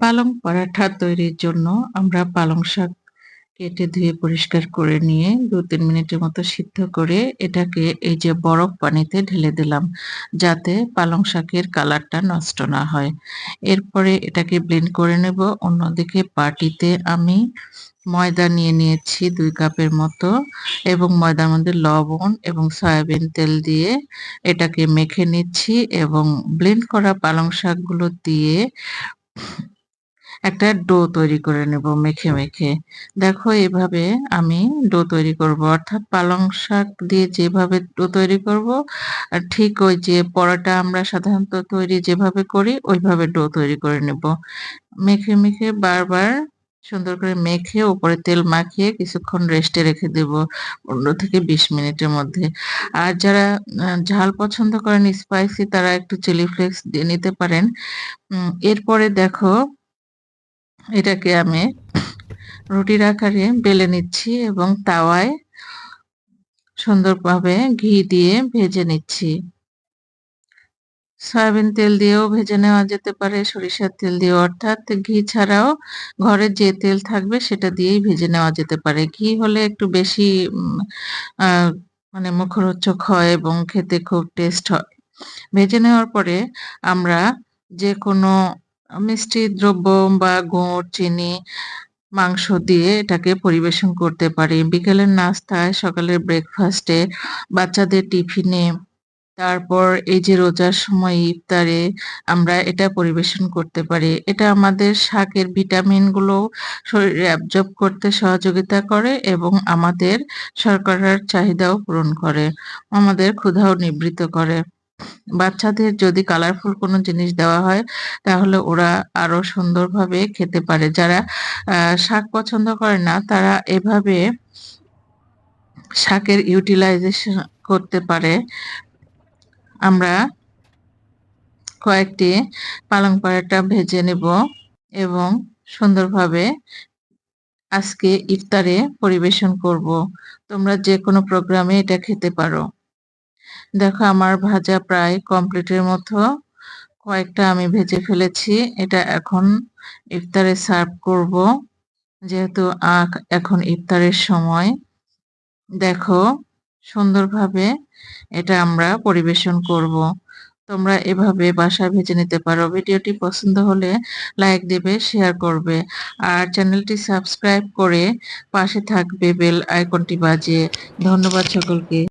পালং পরাঠা তৈরির জন্য আমরা পালং শাক কেটে ধুয়ে পরিষ্কার করে নিয়ে ২-৩ মিনিটের মতো সিদ্ধ করে এটাকে এই যে বরফ পানিতে ঢেলে দিলাম, যাতে পালং শাকের কালারটা নষ্ট না হয়। এরপরে এটাকে ব্লেন্ড করে নেব। অন্যদিকে বাটিতে আমি ময়দা নিয়ে নিয়েছি ২ কাপের মতো এবং ময়দার মধ্যে লবণ এবং সয়াবিন তেল দিয়ে এটাকে মেখে নিচ্ছি এবং ব্লেন্ড করা পালং শাকগুলো দিয়ে একটা ডো তৈরি করে নেব মেখে। দেখো এভাবে আমি ডো তৈরি করব। অর্থাৎ পালং শাক দিয়ে যেভাবে ডো তৈরি করব, ঠিক ওই যে পরোটা আমরা সাধারণত তৈরি যেভাবে করি ওইভাবে ডো তৈরি করে নেব। মেখে বারবার সুন্দর করে মেখে উপরে তেল মাখিয়ে কিছুক্ষণ রেস্টে রেখে দেব ১৫ থেকে ২০ মিনিটের মধ্যে। আর যারা ঝাল পছন্দ করেন স্পাইসি তারা একটু চিলি ফ্লেক্স দিয়ে নিতে পারেন। এরপরে দেখো এটাকে আমি রুটির আকারে বেলে নিচ্ছি এবং তাওয়ায় সুন্দরভাবে ঘি দিয়ে ভেজে নিচ্ছি। সয়াবিন তেল দিয়েও ভেজে নেওয়া যেতে পারে, সরিষার তেল দিয়েও, অর্থাৎ ঘি ছাড়াও ঘরে যে তেল থাকবে সেটা দিয়েই ভেজে নেওয়া যেতে পারে। ঘি হলে একটু বেশি আ মানে মুখরোচক হয় এবং খেতে খুব টেস্ট হয়। ভেজে নেওয়ার পরে আমরা যেকোনো মিষ্টি দ্রব্য বা গুড়, চিনি, মাংস দিয়ে এটাকে পরিবেশন করতে পারি। বিকেলের নাস্তায়, সকালের ব্রেকফাস্টে, বাচ্চাদের টিফিনে, তারপর এই যে রোজার সময় ইফতারে আমরা এটা পরিবেশন করতে পারি। এটা আমাদের শাকের ভিটামিনগুলো শরীরে অ্যাবজর্ব করতে সহযোগিতা করে এবং আমাদের শর্করার চাহিদাও পূরণ করে। আমাদের ক্ষুধাও নিবৃত্ত করে। বাচ্চাদের যদি কালারফুল কোনো জিনিস দেওয়া হয় তাহলে ওরা আরো সুন্দরভাবে খেতে পারে। যারা শাক পছন্দ করে না তারা এভাবে শাকের ইউটিলাইজেশন করতে পারে। আমরা কয়েকটি পালং পরাটা ভেজে নেব এবং সুন্দরভাবে আজকে ইফতারে পরিবেশন করব। তোমরা যেকোনো প্রোগ্রামে এটা খেতে পারো। দেখো আমার ভাজা প্রায় কমপ্লিটের মতো। কয়েকটা আমি ভেজে ফেলেছি। এটা এখন ইফতারে সার্ভ করব। যেহেতু এখন ইফতারের সময়। দেখো সুন্দরভাবে এটা আমরা পরিবেশন করব। তোমরা এভাবে বাসায় ভেজে নিতে পারো। ভিডিওটি পছন্দ হলে লাইক দেবে, শেয়ার করবে। আর চ্যানেলটি সাবস্ক্রাইব করে পাশে থাকবে বেল আইকনটি বাজিয়ে। ধন্যবাদ সকলকে।